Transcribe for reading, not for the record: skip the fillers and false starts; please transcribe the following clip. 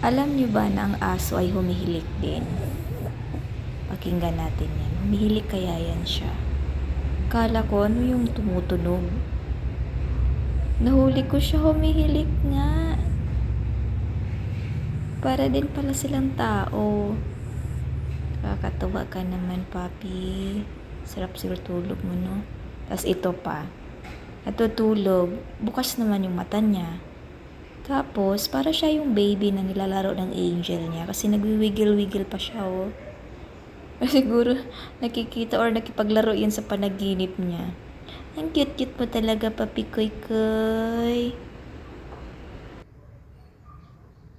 Alam niyo ba na ang aso ay humihilik din? Pakinggan natin yan. Humihilik kaya yan siya. Kala ko ano yung tumutunog. Nahuli ko siya, humihilik nga. Para din pala silang tao. Kakatuwa ka naman, papi. Sarap siguro tulog mo, no? Tapos ito pa. Natutulog. Bukas naman yung mata niya. Tapos, para siya yung baby na nilalaro ng angel niya. Kasi nagwiwigil-wigil pa siya, oh. Siguro nakikita or nakipaglaro yan sa panaginip niya. Ang cute-cute mo talaga, papi koy koy.